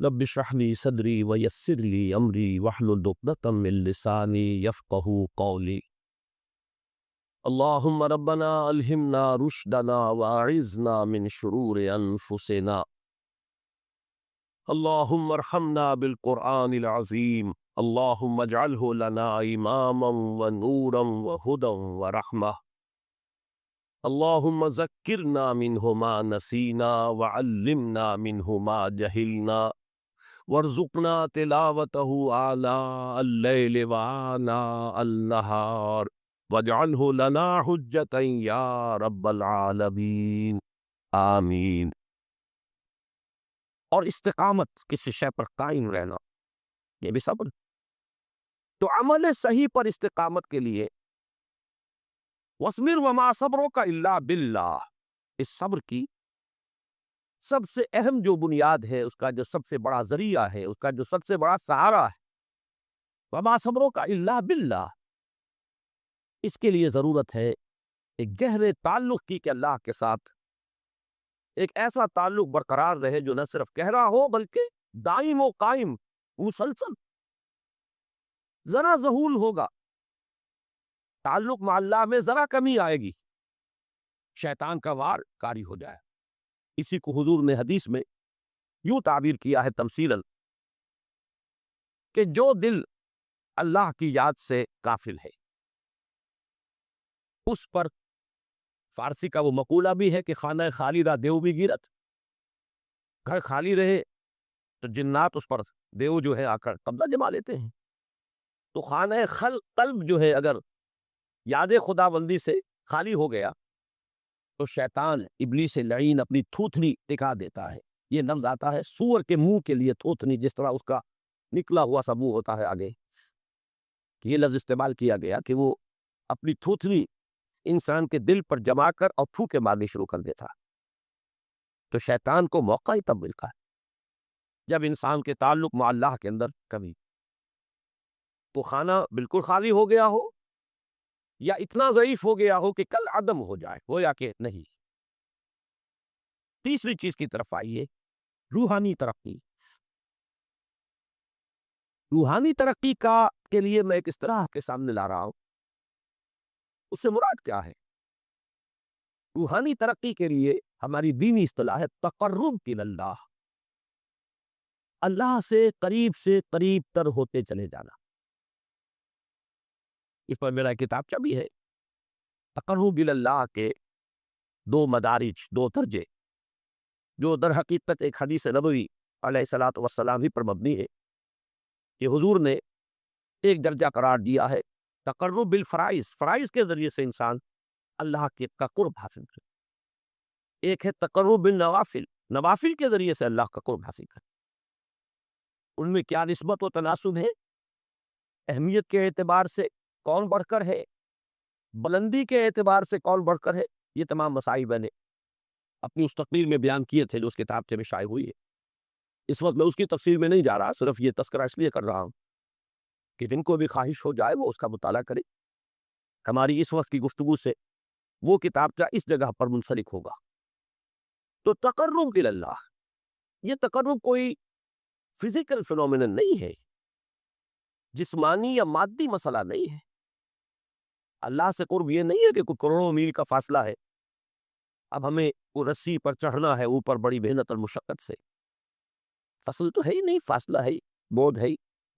رب اشرح لي صدري ويسر لي امري واحلل عقدة من لساني يفقهوا قولي. اللهم ربنا الهمنا رشدنا واعذنا من شرور انفسنا. اللهم ارحمنا بالقرآن العظيم. اللهم اجعله لنا اماما ونورا وهدى ورحمة. اللهم ذكرنا منه ما نسينا وعلمنا منه ما جهلنا وارزقنا تلاوته آلاء الليل وآناء النهار واجعله لنا حجة يا رب العالمین آمین۔ اور استقامت، کسی شے پر قائم رہنا، یہ بھی صبر۔ تو عمل صحیح پر استقامت کے لیے وَاصْبِرْ وَمَا صَبْرُكَ إِلَّا بِاللَّهِ، اس صبر کی سب سے اہم جو بنیاد ہے، اس کا جو سب سے بڑا ذریعہ ہے، اس کا جو سب سے بڑا سہارا ہے، وَمَا صَبْرُكَ إِلَّا بِاللَّهِ، اس کے لیے ضرورت ہے ایک گہرے تعلق کی کہ اللہ کے ساتھ ایک ایسا تعلق برقرار رہے جو نہ صرف گہرا ہو بلکہ دائم و قائم، مسلسل۔ ذرا ظہول ہوگا، تعلق مع اللہ میں ذرا کمی آئے گی، شیطان کا وار کاری ہو جائے۔ اسی کو حضور نے حدیث میں یوں تعبیر کیا ہے تمثیلاً کہ جو دل اللہ کی یاد سے غافل ہے، اس پر فارسی کا وہ مقولہ بھی ہے کہ خانہ خالی را دیو بھی گیرت، گھر خالی رہے تو جنات اس پر، دیو جو ہے آ کر قبضہ جما لیتے ہیں۔ تو خانہ قلب جو ہے اگر یاد خدا بندی سے خالی ہو گیا تو شیطان ابلیس لعین اپنی تھوتنی ٹکا دیتا ہے۔ یہ لفظ آتا ہے سور کے منہ کے لیے تھوتنی، جس طرح اس کا نکلا ہوا سا منہ ہوتا ہے آگے، یہ لفظ استعمال کیا گیا کہ وہ اپنی تھوتنی انسان کے دل پر جما کر اور پھوکے مارنی شروع کر دیتا۔ تو شیطان کو موقع ہی تب ملتا ہے جب انسان کے تعلق مع اللہ کے اندر کمی، وہ خانہ بالکل خالی ہو گیا ہو یا اتنا ضعیف ہو گیا ہو کہ کل عدم ہو جائے، ہو یا کہ نہیں۔ تیسری چیز کی طرف آئیے، روحانی ترقی۔ روحانی ترقی کے لیے میں ایک اصطلاح آپ کے سامنے لا رہا ہوں، اس سے مراد کیا ہے؟ روحانی ترقی کے لیے ہماری دینی اصطلاح ہے تقرب اللہ، اللہ سے قریب تر ہوتے چلے جانا۔ اس پر میرا کتابچہ بھی ہے۔ تقرب اللہ کے دو مدارج، دو درجے، جو در حقیقت ایک حدیث نبوی علیہ الصلوۃ والسلام ہی پر مبنی ہے کہ حضور نے ایک درجہ قرار دیا ہے تقرب بالفرائض، فرائض کے ذریعے سے انسان اللہ کا قرب حاصل کرے۔ ایک ہے تقرب بالنوافل، نوافل کے ذریعے سے اللہ کا قرب حاصل کرے۔ ان میں کیا نسبت و تناسب ہے؟ اہمیت کے اعتبار سے کون بڑھ کر ہے، بلندی کے اعتبار سے کون بڑھ کر ہے، یہ تمام مسائل میں نے اپنی اس تقریر میں بیان کیے تھے جو اس کتاب میں شائع ہوئی ہے۔ اس وقت میں اس کی تفصیل میں نہیں جا رہا، صرف یہ تذکرہ اس لیے کر رہا ہوں کہ جن کو بھی خواہش ہو جائے وہ اس کا مطالعہ کرے۔ ہماری اس وقت کی گفتگو سے وہ کتابچہ اس جگہ پر منسلک ہوگا۔ تو تقرب اللہ، یہ تقرب کوئی فزیکل فینومینن نہیں ہے، جسمانی یا مادی مسئلہ نہیں ہے۔ اللہ سے قرب یہ نہیں ہے کہ کوئی کروڑوں میل کا فاصلہ ہے، اب ہمیں وہ رسی پر چڑھنا ہے اوپر بڑی محنت اور مشقت سے۔ فصل تو ہے ہی نہیں، فاصلہ ہے، بعد ہے۔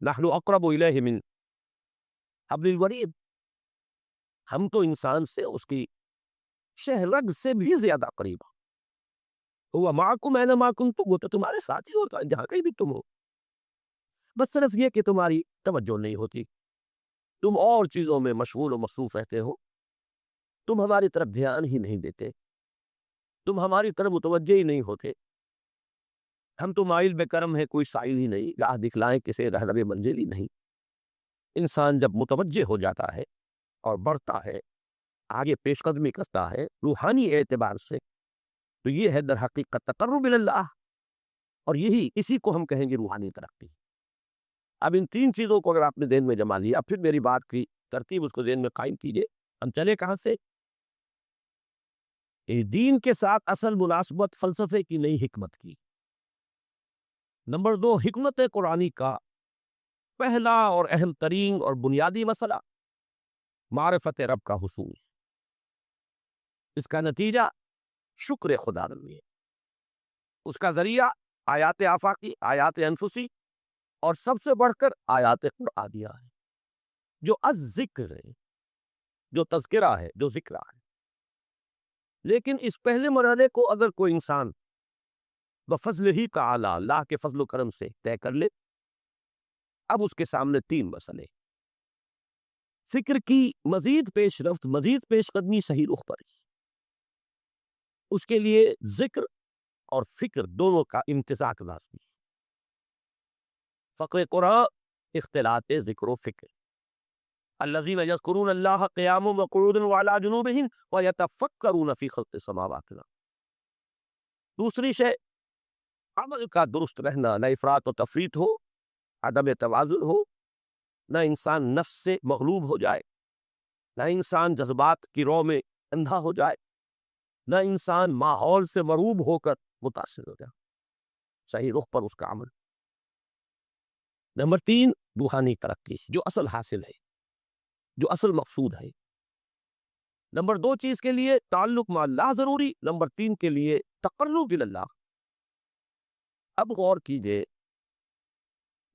نحن اقرب الیہ من حبل الورید، ہم تو انسان سے اس کی شہرگ سے بھی زیادہ قریب ہیں۔ هو معکم اینما کنتم، وہ تو تمہارے ساتھ ہی ہوتا ہے جہاں کہیں بھی تم ہو، بس صرف یہ کہ تمہاری توجہ نہیں ہوتی، تم اور چیزوں میں مشغول و مصروف رہتے ہو، تم ہماری طرف دھیان ہی نہیں دیتے، تم ہماری طرف متوجہ ہی نہیں ہوتے۔ ہم تو مائل بے کرم ہے، کوئی سائل ہی نہیں، راہ دکھلائیں کسے رہنم منزل ہی نہیں۔ انسان جب متوجہ ہو جاتا ہے اور بڑھتا ہے، آگے پیش قدمی کرتا ہے روحانی اعتبار سے، تو یہ ہے در حقیقت تقرب اللہ، اور اسی کو ہم کہیں گے روحانی ترقی۔ اب ان تین چیزوں کو اگر آپ نے ذہن میں جما لیا، اب پھر میری بات کی ترتیب اس کو ذہن میں قائم کیجئے۔ ہم چلے کہاں سے؟ دین کے ساتھ اصل مناسبت فلسفے کی نہیں، حکمت کی۔ نمبر دو، حکمت قرآنی کا پہلا اور اہم ترین اور بنیادی مسئلہ معرفت رب کا حصول، اس کا نتیجہ شکر خدا بندی ہے، اس کا ذریعہ آیات آفاقی، آیات انفسی، اور سب سے بڑھ کر آیات قرآنیہ ہے، جو الذکر ہے، جو تذکرہ ہے، جو ذکرہ ہے۔ لیکن اس پہلے مرحلے کو اگر کوئی انسان بفضل ہی تعالی، اللہ کے فضل و کرم سے طے کر لے، اب اس کے سامنے تین مسئلے، فکر کی مزید پیش رفت، مزید پیش قدمی صحیح رخ پر، اس کے لیے ذکر اور فکر دونوں کا امتزاج لازمی۔ فقر قرآن اختلاط ذکر و فکر، الذین یذکرون اللہ قیاما وقعودا وعلی جنوبہم ویتفکرون فی خلق السماوات والارض۔ دوسری شے، عمل کا درست رہنا، نہ افراط و تفریط ہو، عدم توازن ہو، نہ انسان نفس سے مغلوب ہو جائے، نہ انسان جذبات کی رو میں اندھا ہو جائے، نہ انسان ماحول سے مرعوب ہو کر متاثر ہو جائے، صحیح رخ پر اس کا عمل۔ نمبر تین، روحانی ترقی، جو اصل حاصل ہے، جو اصل مقصود ہے۔ نمبر دو چیز کے لیے تعلق مع اللہ ضروری، نمبر تین کے لیے تقرب اللہ۔ اب غور کیجئے،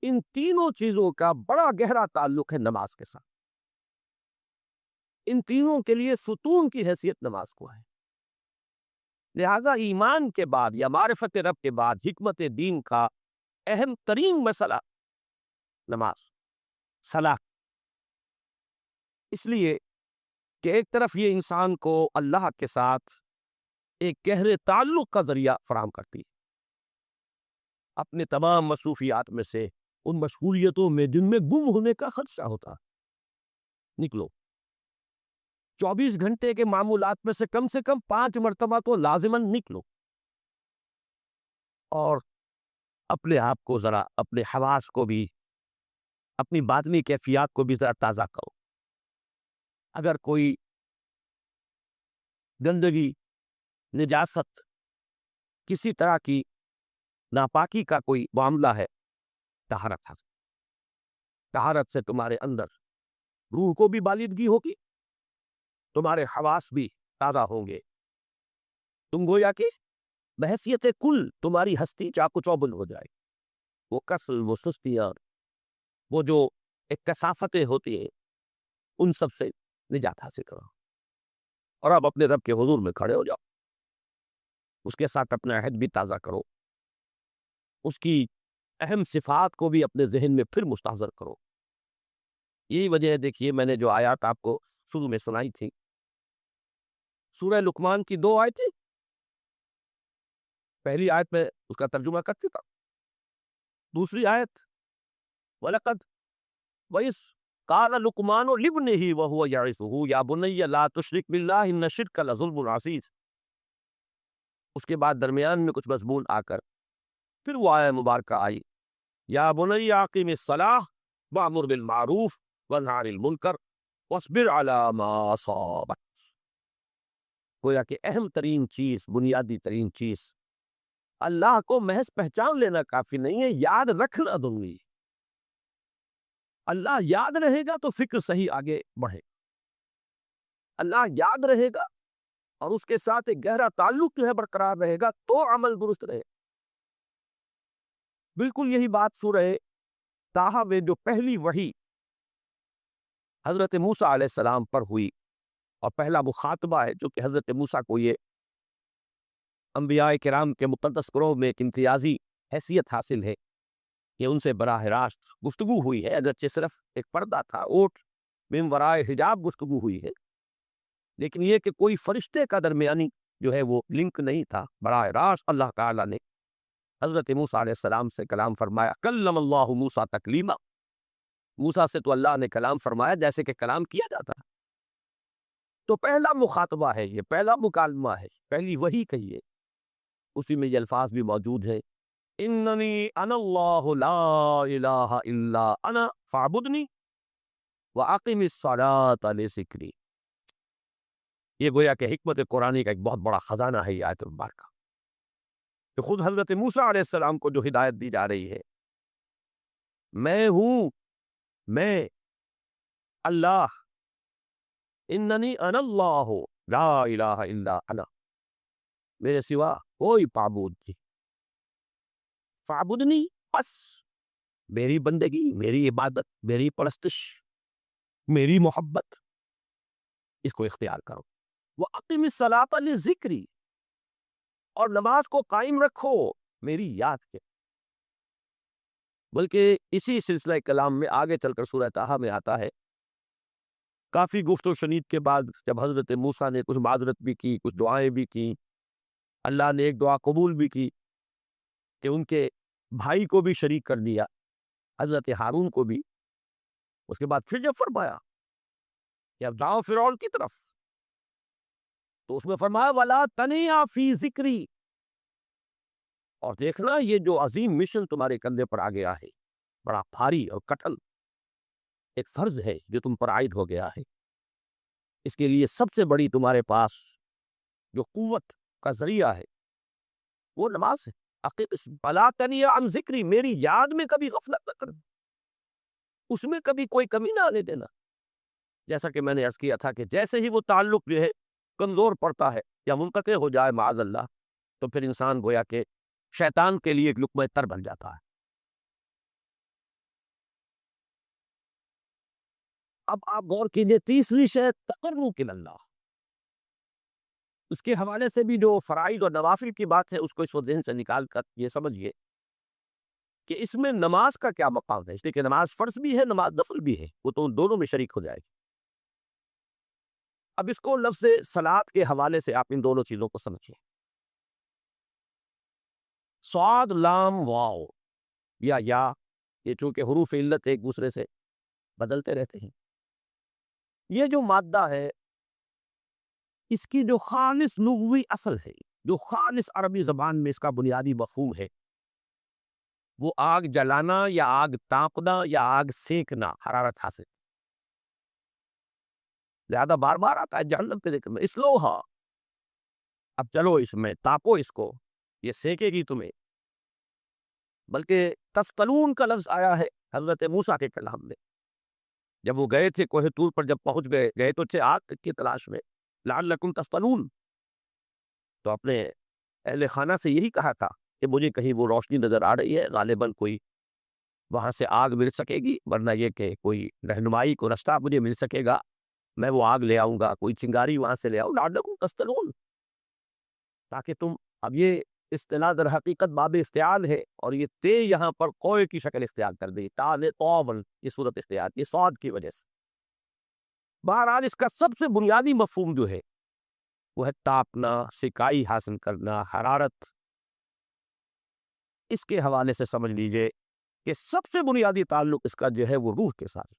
ان تینوں چیزوں کا بڑا گہرا تعلق ہے نماز کے ساتھ، ان تینوں کے لیے ستون کی حیثیت نماز کو ہے۔ لہذا ایمان کے بعد یا معرفت رب کے بعد حکمت دین کا اہم ترین مسئلہ نماز، صلاۃ، اس لیے کہ ایک طرف یہ انسان کو اللہ کے ساتھ ایک گہرے تعلق کا ذریعہ فراہم کرتی ہے، اپنے تمام مصروفیات میں سے، ان مشغولیتوں میں جن میں گم ہونے کا خدشہ ہوتا، نکلو، 24 گھنٹے کے معمولات میں سے کم 5 مرتبہ تو لازماً نکلو، اور اپنے آپ کو ذرا، اپنے حواس کو بھی، اپنی باطنی کیفیات کو بھی ذرا تازہ کرو۔ اگر کوئی گندگی، نجاست، کسی طرح کی ناپاکی کا کوئی معاملہ ہے، طہارت حاصل، طہارت سے تمہارے اندر روح کو بھی بالندگی ہوگی، تمہارے حواس بھی تازہ ہوں گے، تم گویا کہ بحیثیت کل تمہاری ہستی چاق و چوبند ہو جائے، وہ کسل، وہ سستیاں، وہ جو ایک کثافتیں ہوتی ہیں، ان سب سے نجات حاصل کرو، اور اب اپنے رب کے حضور میں کھڑے ہو جاؤ، اس کے ساتھ اپنا عہد بھی تازہ کرو، اس کی اہم صفات کو بھی اپنے ذہن میں پھر مستحضر کرو۔ یہی وجہ ہے، دیکھیے میں نے جو آیات آپ کو شروع میں سنائی تھی، سورہ لقمان کی 2 آیتیں، پہلی آیت میں اس کا ترجمہ کر چکا، دوسری آیت وَلَقَدْ وَإِذْ قَالَ لُقْمَانُ لِابْنِهِ وَهُوَ يَعِظُهُ يَا بُنَيَّ لَا تُشْرِكْ بِاللَّهِ إِنَّ الشِّرْكَ لَظُلْمٌ عَظِيمٌ۔ اس کے بعد درمیان میں کچھ مضمون آ کر پھر وہ آیت مبارکہ آئی، یا بنی اقیم الصلاۃ وامر بالمعروف وانہی عن المنکر واصبر علی ما اصابک۔ گویا کہ اہم ترین چیز، بنیادی ترین چیز، اللہ کو محض پہچان لینا کافی نہیں ہے، یاد رکھنا ضروری ہے۔ اللہ یاد رہے گا تو فکر صحیح آگے بڑھے، اللہ یاد رہے گا اور اس کے ساتھ ایک گہرا تعلق جو ہے برقرار رہے گا تو عمل درست رہے۔ بالکل یہی بات سورہ طٰہٰ میں جو پہلی وحی حضرت موسیٰ علیہ السلام پر ہوئی، اور پہلا مخاطبہ ہے جو کہ حضرت موسیٰ کو یہ انبیاء کرام کے مقدس گروہ میں ایک امتیازی حیثیت حاصل ہے کہ ان سے براہ راست گفتگو ہوئی ہے، اگرچہ صرف ایک پردہ تھا، اوٹ من ورائے حجاب گفتگو ہوئی ہے، لیکن یہ کہ کوئی فرشتے کا درمیانی جو ہے وہ لنک نہیں تھا، براہ راست اللہ تعالیٰ نے حضرت موسیٰ علیہ السلام سے کلام فرمایا، کلم اللہ موسیٰ تکلیما، موسیٰ سے تو اللہ نے کلام فرمایا جیسے کہ کلام کیا جاتا ہے۔ تو پہلا مخاطبہ ہے، یہ پہلا مکالمہ ہے، پہلی وحی کہیے، اسی میں یہ الفاظ بھی موجود ہے، اننی انا اللہ لا الہ الا انا فاعبدنی واقم الصلاۃ لذکری۔ یہ گویا کہ حکمت قرآنی کا ایک بہت بڑا خزانہ ہے یہ آیت مبارکہ۔ کہ خود حضرت موسیٰ علیہ السلام کو جو ہدایت دی جا رہی ہے، میں ہوں، میں اللہ، اننی انا اللہ لا الہ الا انا، میرے سوا کوئی معبود نہیں، فاعبدنی، بس میری بندگی، میری عبادت، میری پرستش، میری محبت، اس کو اختیار کرو۔ وَأَقِمِ الصَّلَاةَ لِذِكْرِي، اور نماز کو قائم رکھو میری یاد کے۔ بلکہ اسی سلسلہ کلام میں آگے چل کر سورہ طٰہٰ میں آتا ہے، کافی گفت و شنید کے بعد جب حضرت موسیٰ نے کچھ معذرت بھی کی، کچھ دعائیں بھی کی، اللہ نے ایک دعا قبول بھی کی کہ ان کے بھائی کو بھی شریک کر دیا، حضرت ہارون کو بھی۔ اس کے بعد پھر جب فرمایا کہ اب جاؤ فرعون کی طرف، تو اس میں فرمایا وَلَا تَنِيَا فِي ذِكْرِي، اور دیکھنا یہ جو عظیم مشن تمہارے کندھے پر آ گیا ہے، بڑا بھاری اور کٹھن ایک فرض ہے جو تم پر عائد ہو گیا ہے، اس کے لیے سب سے بڑی تمہارے پاس جو قوت کا ذریعہ ہے وہ نماز ہے۔ وَلَا تَنِيَا عَنْ ذِكْرِي، میری یاد میں کبھی غفلت نہ کرنا، اس میں کبھی کوئی کمی نہ آنے دینا۔ جیسا کہ میں نے عرض کیا تھا کہ جیسے ہی وہ تعلق جو ہے کمزور پڑتا ہے یا منقطع ہو جائے معاذ اللہ، تو پھر انسان گویا کہ شیطان کے لیے ایک لقمہ تر بن جاتا ہے۔ اب آپ غور کیجئے، تیسری شے تقرب اللہ، اس کے حوالے سے بھی جو فرائض اور نوافل کی بات ہے اس کو اس وقت ذہن سے نکال کر یہ سمجھیے کہ اس میں نماز کا کیا مقام ہے، اس لیے کہ نماز فرض بھی ہے، نماز نفل بھی ہے، وہ تو ان دونوں میں شریک ہو جائے گی۔ اب اس کو لفظ صلاۃ کے حوالے سے آپ ان دونوں چیزوں کو سمجھیں۔ صاد لام واو یا یہ چونکہ حروف علت ایک دوسرے سے بدلتے رہتے ہیں، یہ جو مادہ ہے اس کی جو خالص لغوی اصل ہے، جو خالص عربی زبان میں اس کا بنیادی مفہوم ہے، وہ آگ جلانا یا آگ تاپنا یا آگ سینکنا، حرارت حاصل۔ زیادہ بار بار آتا ہے جہنم کے ذکر میں، اسلوہا، اب چلو اس میں تاپو اس کو، یہ سینکے گی تمہیں۔ بلکہ تسقلون کا لفظ آیا ہے حضرت موسیٰ کے کلام میں، جب وہ گئے تھے کوہ طور پر، جب پہنچ گئے تو تھے آگ کی تلاش میں، لعلکم تسقلون، تو اپنے اہل خانہ سے یہی کہا تھا کہ مجھے کہیں وہ روشنی نظر آ رہی ہے، غالباً کوئی وہاں سے آگ مل سکے گی، ورنہ یہ کہ کوئی رہنمائی کو رستہ مجھے مل سکے گا، میں وہ آگ لے آؤں گا، کوئی چنگاری وہاں سے لے آؤں، لعلکم تسقلون، تاکہ تم، اب یہ اصطلاح در حقیقت باب استعال ہے، اور یہ تے یہاں پر کوئے کی شکل اختیار کر دی، تال طوبن یہ صورت اختیار کی صاد کی وجہ سے۔ بہرحال اس کا سب سے بنیادی مفہوم جو ہے وہ ہے تاپنا، سکائی حاصل کرنا، حرارت۔ اس کے حوالے سے سمجھ لیجئے کہ سب سے بنیادی تعلق اس کا جو ہے وہ روح کے ساتھ۔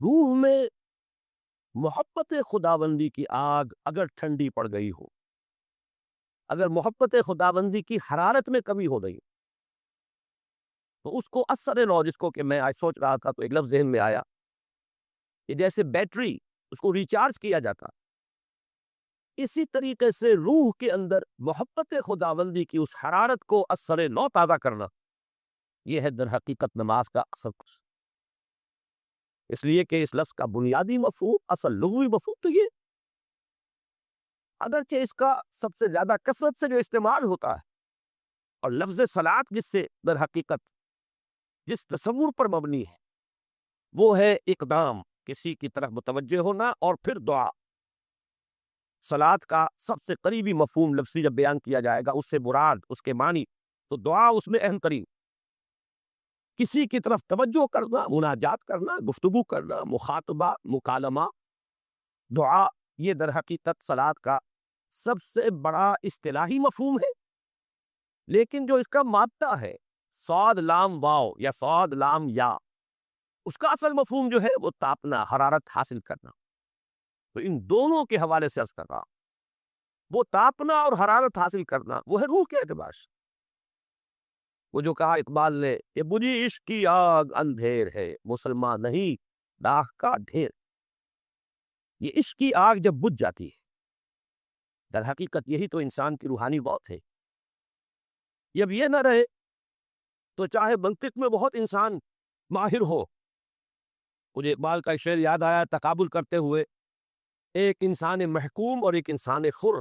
روح میں محبت خداوندی کی آگ اگر ٹھنڈی پڑ گئی ہو، اگر محبت خداوندی کی حرارت میں کمی ہو گئی، تو اس کو اثر نو، جس کو کہ میں آج سوچ رہا تھا تو ایک لفظ ذہن میں آیا کہ جیسے بیٹری اس کو ریچارج کیا جاتا، اسی طریقے سے روح کے اندر محبت خداوندی کی اس حرارت کو اثر نو تازہ کرنا، یہ ہے در حقیقت نماز کا اصل کچھ۔ اس لیے کہ اس لفظ کا بنیادی مفہوم، اصل لغوی مفہوم تو یہ، اگرچہ اس کا سب سے زیادہ کثرت سے جو استعمال ہوتا ہے، اور لفظ صلاۃ جس سے در حقیقت جس تصور پر مبنی ہے وہ ہے اقدام، کسی کی طرف متوجہ ہونا اور پھر دعا۔ صلاۃ کا سب سے قریبی مفہوم لفظی جب بیان کیا جائے گا، اس سے مراد، اس کے معنی، تو دعا اس میں اہم ترین، کسی کی طرف توجہ کرنا، مناجات کرنا، گفتگو کرنا، مخاطبہ، مکالمہ، دعا، یہ در حقیقت صلاۃ کا سب سے بڑا اصطلاحی مفہوم ہے۔ لیکن جو اس کا مادہ ہے صاد لام واو یا صاد لام یا، اس کا اصل مفہوم جو ہے وہ تاپنا، حرارت حاصل کرنا۔ تو ان دونوں کے حوالے سے عرض کر رہا، وہ تاپنا اور حرارت حاصل کرنا وہ ہے روح کے اعتبار سے۔ وہ جو کہا اقبال نے کہ بجھی عشق کی آگ اندھیر ہے، مسلمان نہیں راہ کا ڈھیر۔ یہ عشق کی آگ جب بجھ جاتی ہے، در حقیقت یہی تو انسان کی روحانی موت ہے۔ جب یہ نہ رہے تو چاہے منطق میں بہت انسان ماہر ہو. مجھے اقبال کا ایک شعر یاد آیا تقابل کرتے ہوئے، ایک انسان محکوم اور ایک انسان خر،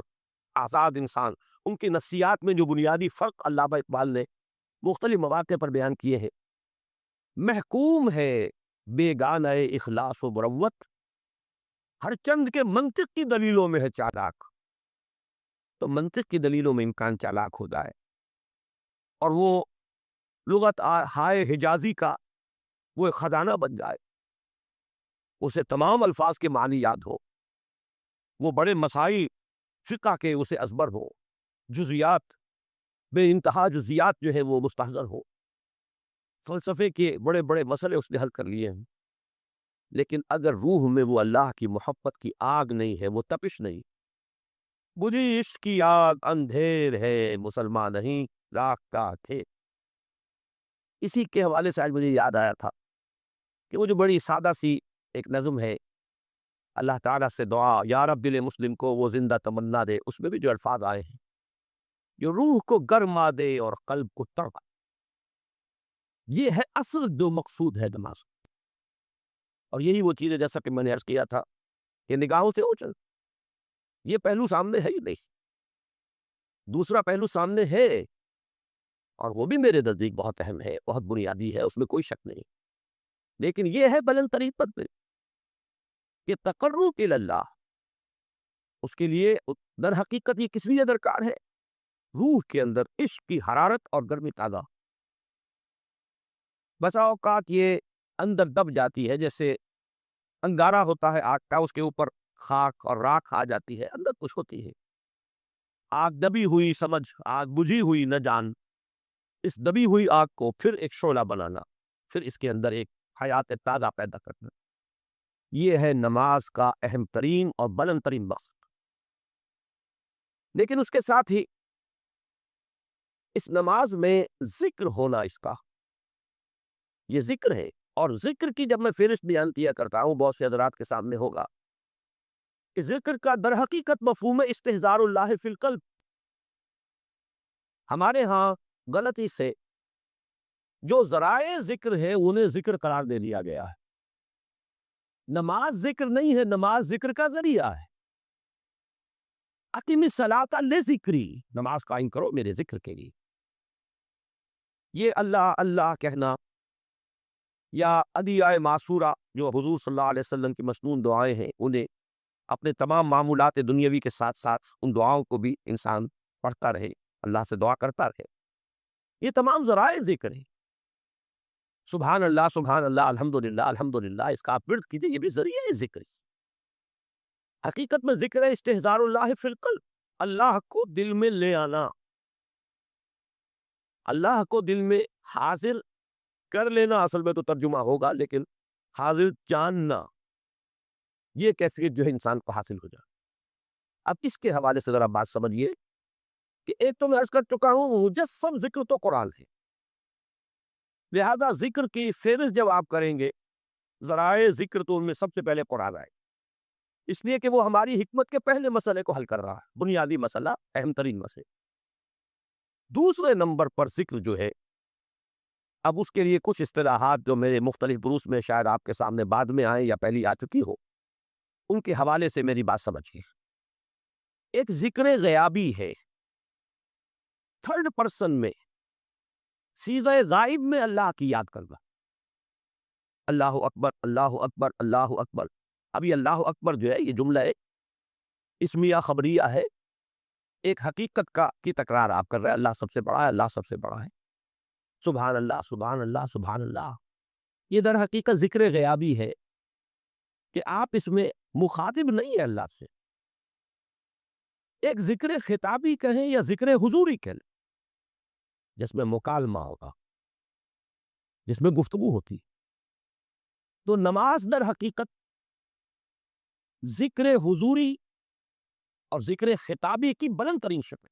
آزاد انسان، ان کی نفسیات میں جو بنیادی فرق علامہ اقبال نے مختلف مواقع پر بیان کیے ہیں. محکوم ہے بیگانہ اخلاص و مروت، ہر چند کے منطق کی دلیلوں میں ہے چالاک. تو منطق کی دلیلوں میں امکان چالاک ہو جائے اور وہ لغت ہائے حجازی کا وہ ایک خزانہ بن جائے، اسے تمام الفاظ کے معنی یاد ہو، وہ بڑے مسائل فقہ کے اسے ازبر ہو، جزیات بے انتہا جزیات جو ہے وہ مستحضر ہو، فلسفے کے بڑے بڑے مسئلے اس نے حل کر لیے ہیں، لیکن اگر روح میں وہ اللہ کی محبت کی آگ نہیں ہے، وہ تپش نہیں. بجھی عشق کی آگ اندھیر ہے مسلمان نہیں راکھتا تھے. اسی کے حوالے سے آج مجھے یاد آیا تھا کہ وہ جو بڑی سادہ سی ایک نظم ہے، اللہ تعالیٰ سے دعا یا رب دل مسلم کو وہ زندہ تمنا دے، اس میں بھی جو الفاظ آئے ہیں جو روح کو گرما دے اور قلب کو تڑپا، یہ ہے اصل جو مقصود ہے نماز. اور یہی وہ چیز ہے جیسا کہ میں نے عرض کیا تھا کہ نگاہوں سے اوچل، یہ پہلو سامنے ہے ہی نہیں، دوسرا پہلو سامنے ہے اور وہ بھی میرے نزدیک بہت اہم ہے، بہت بنیادی ہے، اس میں کوئی شک نہیں. لیکن یہ ہے بلند ترین پد پہ کہ تقرب اللہ، اس کے لیے در حقیقت یہ کس لیے درکار ہے؟ روح کے اندر عشق کی حرارت اور گرمی تازہ. بسا اوقات یہ اندر دب جاتی ہے، جیسے انگارہ ہوتا ہے آگ کا، اس کے اوپر خاک اور راکھ آ جاتی ہے، اندر کچھ ہوتی ہے. آگ دبی ہوئی سمجھ، آگ بجھی ہوئی نہ جان، اس دبی ہوئی آگ کو پھر ایک شعلہ بنانا، پھر اس کے اندر ایک حیات تازہ پیدا کرنا، یہ ہے نماز کا اہم ترین اور بلند ترین مقصد. لیکن اس کے ساتھ ہی اس نماز میں ذکر ہونا، اس کا یہ ذکر ہے. اور ذکر کی جب میں فہرست بیان کیا کرتا ہوں بہت سے حضرات کے سامنے ہوگا کہ ذکر کا در حقیقت مفہوم ہے استحضار اللہ فی القلب. ہمارے ہاں غلطی سے جو ذرائع ذکر ہے انہیں ذکر قرار دے دیا گیا ہے. نماز ذکر نہیں ہے، نماز ذکر کا ذریعہ ہے. اقیم الصلاۃ لذکری، نماز قائم کرو میرے ذکر کے لیے. یہ اللہ اللہ کہنا یا ادعیہ معصورہ جو حضور صلی اللہ علیہ وسلم کی مسنون دعائیں ہیں، انہیں اپنے تمام معمولات دنیاوی کے ساتھ ساتھ ان دعاؤں کو بھی انسان پڑھتا رہے، اللہ سے دعا کرتا رہے، یہ تمام ذرائع ذکر ہے. سبحان اللہ الحمدللہ الحمدللہ، اس کا آپ ورد کیجئے، یہ بھی ذریعہ ذکر ہے. حقیقت میں ذکر ہے استحضار اللہ فی القلب، اللہ کو دل میں لے آنا، اللہ کو دل میں حاضر کر لینا. اصل میں تو ترجمہ ہوگا، لیکن حاضر جاننا، یہ کیفیت جو ہے انسان کو حاصل ہو جائے. اب اس کے حوالے سے ذرا بات سمجھیے کہ ایک تو میں عرض کر چکا ہوں مجسم ذکر تو قرآن ہے، لہذا ذکر کی فہرست جب آپ کریں گے ذرائع ذکر تو ان میں سب سے پہلے قرآن آئے، اس لیے کہ وہ ہماری حکمت کے پہلے مسئلے کو حل کر رہا ہے، بنیادی مسئلہ، اہم ترین مسئلہ. دوسرے نمبر پر ذکر جو ہے، اب اس کے لیے کچھ اصطلاحات جو میرے مختلف دروس میں شاید آپ کے سامنے بعد میں آئیں یا پہلی آ چکی ہو، ان کے حوالے سے میری بات سمجھیے. ایک ذکر غیابی ہے، تھرڈ پرسن میں، صیغہ غائب میں اللہ کی یاد کرنا، اللہ اکبر اللہ اکبر اللہ اکبر. اب یہ اللہ اکبر جو ہے یہ جملہ ہے اسمیہ خبریہ ہے، ایک حقیقت کی تکرار آپ کر رہے ہیں، اللہ سب سے بڑا ہے، اللہ سب سے بڑا ہے. سبحان اللہ سبحان اللہ سبحان اللہ، یہ در حقیقت ذکر غیابی ہے کہ آپ اس میں مخاطب نہیں ہے اللہ سے. ایک ذکر خطابی کہیں یا ذکر حضوری کہیں جس میں مکالمہ ہوگا، جس میں گفتگو ہوتی. تو نماز در حقیقت ذکر حضوری اور ذکر خطابی کی بلند ترین شکل.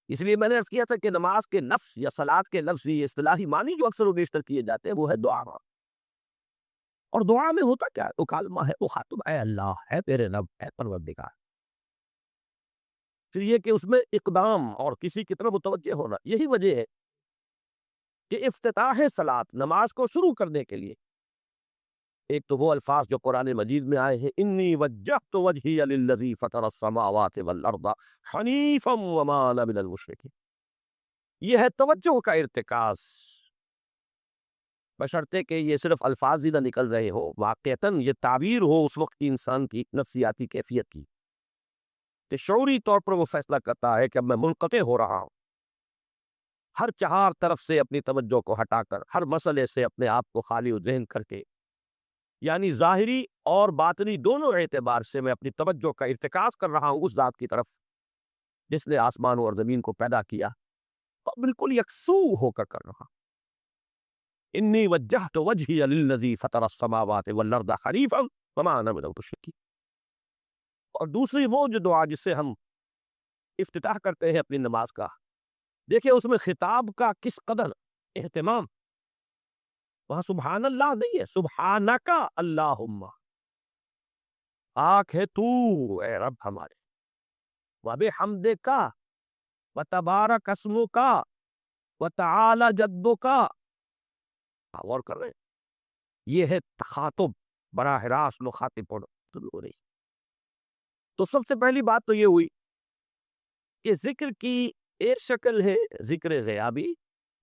اس لیے میں نے عرض کیا تھا کہ نماز کے لفظ یا صلاۃ کے لفظ یہ اصطلاحی معنی جو اکثر و بیشتر کیے جاتے ہیں وہ ہے دعا. اور دعا میں ہوتا کیا ہے؟ مکالمہ ہے، مخاطب، اے اللہ، ہے تیرے رب، ہے پروردگار. پھر یہ کہ اس میں اقدام اور کسی کی طرف متوجہ ہونا، یہی وجہ ہے کہ افتتاح صلاۃ، نماز کو شروع کرنے کے لیے ایک تو وہ الفاظ جو قرآن مجید میں آئے ہیں، انی وجہت وجہی للذی فطر السماوات والارض حنیفا وما انا من المشرکین، یہ ہے توجہ کا ارتکاز، بشرطے کہ یہ صرف الفاظ ہی نہ نکل رہے ہو، واقعتاً یہ تعبیر ہو اس وقت کی انسان کی نفسیاتی کیفیت کی، کہ شعوری طور پر وہ فیصلہ کرتا ہے کہ اب میں منقطع ہو رہا ہوں، ہر چہار طرف سے اپنی توجہ کو ہٹا کر، ہر مسئلے سے اپنے آپ کو خالی و ذہن کر کے، یعنی ظاہری اور باطنی دونوں اعتبار سے میں اپنی توجہ کا ارتکاز کر رہا ہوں اس ذات کی طرف جس نے آسمانوں اور زمین کو پیدا کیا، اور بالکل یکسو ہو کر رہا۔ انی وجہت وجہی للذی فطر السماوات والارض حنیفا وما انا من المشرکین۔ اور دوسری وہ جو دعا جس سے ہم افتتاح کرتے ہیں اپنی نماز کا، دیکھیں اس میں خطاب کا کس قدر اہتمام، وہاں سبحان اللہ نہیں ہے، سبحانک اللہم، پاک ہے تو اے رب ہمارے، وبحمدک وتبارک اسمک وتعالی جدک، غور کر رہے ہیں، یہ ہے تخاطب، براہ راست مخاطب ہو رہی۔ تو سب سے پہلی بات تو یہ ہوئی کہ ذکر کی ایک شکل ہے ذکر غیابی،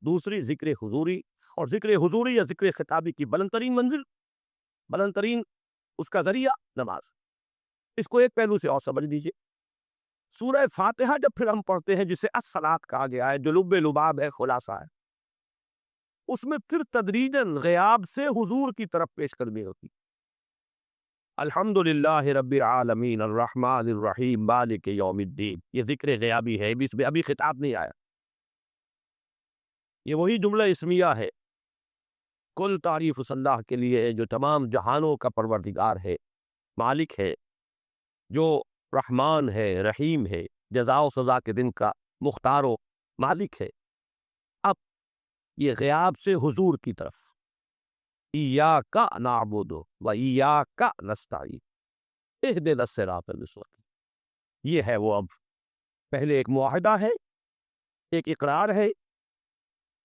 دوسری ذکر حضوری، اور ذکر حضوری یا ذکر خطابی کی بلند ترین منزل، بلند ترین اس کا ذریعہ نماز۔ اس کو ایک پہلو سے اور سمجھ لیجئے، سورہ فاتحہ جب پھر ہم پڑھتے ہیں جسے الصلاۃ کہا گیا ہے، جو لب لباب ہے، خلاصہ ہے، اس میں پھر تدریجاً غیاب سے حضور کی طرف پیش قدمی ہوتی۔ الحمدللہ رب العالمین الرحمن الرحیم مالک یوم الدین، یہ ذکر غیابی ہے، اس میں ابھی خطاب نہیں آیا، یہ وہی جملہ اسمیہ ہے، کل تعریف اس اللہ کے لیے ہے جو تمام جہانوں کا پروردگار ہے، مالک ہے، جو رحمان ہے، رحیم ہے، جزا و سزا کے دن کا مختار و مالک ہے۔ اب یہ غیاب سے حضور کی طرف، ایاک نعبد و ایاک نستعین اہدنا الصراط المستقیم، یہ ہے وہ۔ اب پہلے ایک معاہدہ ہے، ایک اقرار ہے،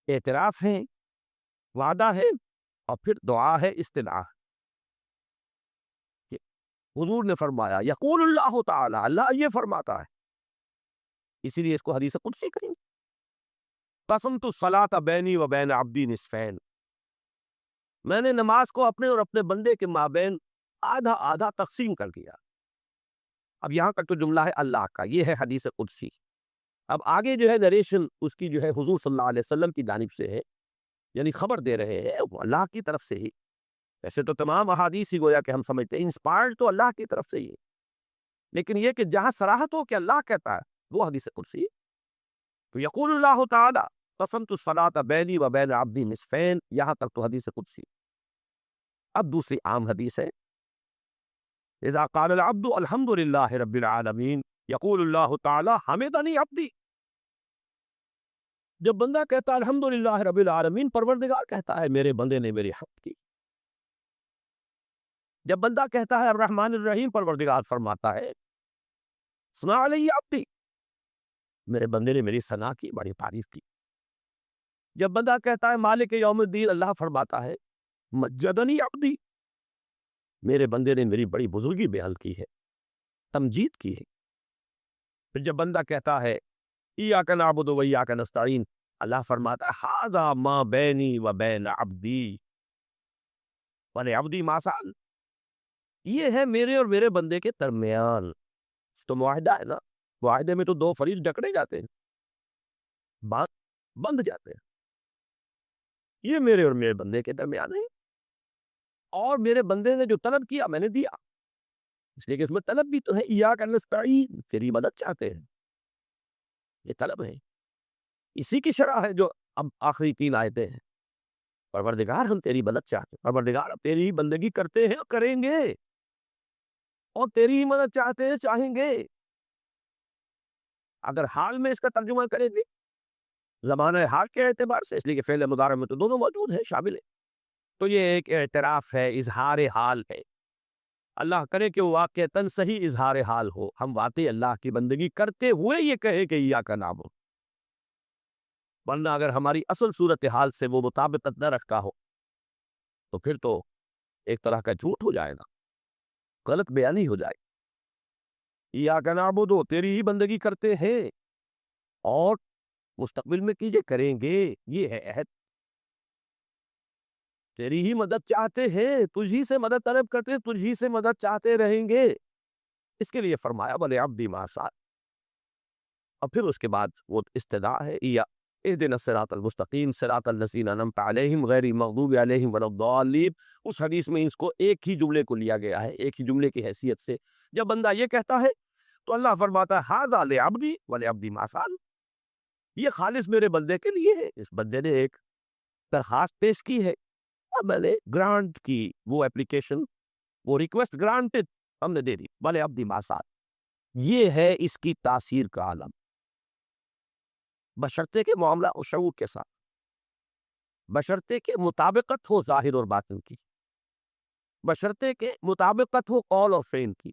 اعتراف ہے، وعدہ ہے، اور پھر دعا ہے، استدعا۔ حضور نے فرمایا، یقول اللہ تعالی، اللہ یہ فرماتا ہے، اسی لیے اس کو حدیث قدسی کریں گے، قسمت الصلاۃ بینی و بین عبدی نصفین، میں نے نماز کو اپنے اور اپنے بندے کے مابین آدھا آدھا تقسیم کر دیا۔ اب یہاں تک تو جملہ ہے اللہ کا، یہ ہے حدیث قدسی۔ اب آگے جو ہے نریشن اس کی جو ہے حضور صلی اللہ علیہ وسلم کی جانب سے ہے، یعنی خبر دے رہے ہیں وہ اللہ کی طرف سے ہی۔ ایسے تو تمام احادیث ہی گویا کہ ہم سمجھتے ہیں انسپائرڈ تو اللہ کی طرف سے ہی ہے، لیکن یہ کہ جہاں صراحت ہو کہ اللہ کہتا ہے وہ حدیث قدسی ہے۔ تو یقول اللہ تعالی قسمت الصلاۃ بینی و بین عبدی نصفین، یہاں تک تو حدیث قدسی۔ اب دوسری عام حدیث ہے، اذا قال العبد الحمد للہ رب العالمین یقول اللہ تعالی حمدنی عبدی، جب بندہ کہتا ہے الحمد للہ رب العالمین، پروردگار کہتا ہے میرے بندے نے میری حمد کی۔ جب بندہ کہتا ہے الرحمن الرحیم، پروردگار فرماتا ہے ثنا علی عبدی، میرے بندے نے میری ثنا کی، بڑی تعریف کی۔ جب بندہ کہتا ہے مالک یوم الدین، اللہ فرماتا ہے مجدنی عبدی، میرے بندے نے میری بڑی بزرگی بیان کی ہے، تمجید کی ہے۔ پھر جب بندہ کہتا ہے ایاک نعبد و ایاک نستعین، اللہ فرماتا ہے ھذا ما بینی و بین عبدی ولعبدی ما سأل، یہ ہے میرے اور میرے بندے کے درمیان۔ تو معاہدہ ہے نا، معاہدے میں تو دو فریق جکڑے جاتے ہیں، بند جاتے ہیں، یہ میرے اور میرے بندے کے درمیان ہے، اور میرے بندے نے جو طلب کیا میں نے دیا، اس لیے کہ اس میں طلب بھی تو ہے، ایاک نستعین، تیری مدد چاہتے ہیں، یہ طلب ہے، اسی کی شرح ہے جو اب آخری 3 آیتیں ہیں، پروردگار ہم تیری مدد چاہتے ہیں، پروردگار اب تیری ہی بندگی کرتے ہیں اور کریں گے، اور تیری ہی مدد چاہتے ہیں، چاہیں گے۔ اگر حال میں اس کا ترجمہ کریں گے زمانہ حال کے اعتبار سے، اس لیے کہ فعل مضارع میں تو دونوں موجود ہیں، شامل ہے، تو یہ ایک اعتراف ہے، اظہار حال ہے اللہ کرے کہ وہ واقعتاً صحیح اظہار حال ہو، ہم واقعی اللہ کی بندگی کرتے ہوئے یہ کہے کہ ایاک نعبد، ورنہ اگر ہماری اصل صورتحال سے وہ مطابقت نہ رکھتا ہو تو پھر تو ایک طرح کا جھوٹ ہو جائے گا، غلط بیانی ہو جائے گی۔ ایاک نعبد، تیری ہی بندگی کرتے ہیں اور مستقبل میں کیجے کریں گے، یہ ہے عہد، تیری ہی مدد چاہتے ہیں، تجھی سے مدد طلب کرتے ہیں، تجھی سے مدد چاہتے رہیں گے۔ اس کے لیے فرمایا وَلِعَبْدِی مَا سَأَلَ، اور پھر اس کے بعد وہ استدعا ہے اهدنا الصراط المستقیم صراط الذین انعمت علیہم غیر المغضوب علیہم ولا الضالین۔ اس حدیث میں اس کو ایک ہی جملے کو لیا گیا ہے، ایک ہی جملے کی حیثیت سے۔ جب بندہ یہ کہتا ہے تو اللہ فرماتا ہے ھذا لعبدی ولعبدی ما سأل، یہ خالص میرے بندے کے لیے ہے۔ اس بندے نے ایک درخواست پیش کی ہے، اب میں نے گرانٹ کی، وہ اپلیکیشن، وہ ریکویسٹ گرانٹڈ، ہم نے دے دی، ولعبدی ما سأل۔ یہ ہے اس کی تاثیر کا عالم، بشرطے کے معاملہ اور شعور کے ساتھ، بشرطے کے مطابقت ہو ظاہر اور باطن کی، بشرطے کے مطابقت ہو قول اور فعل کی۔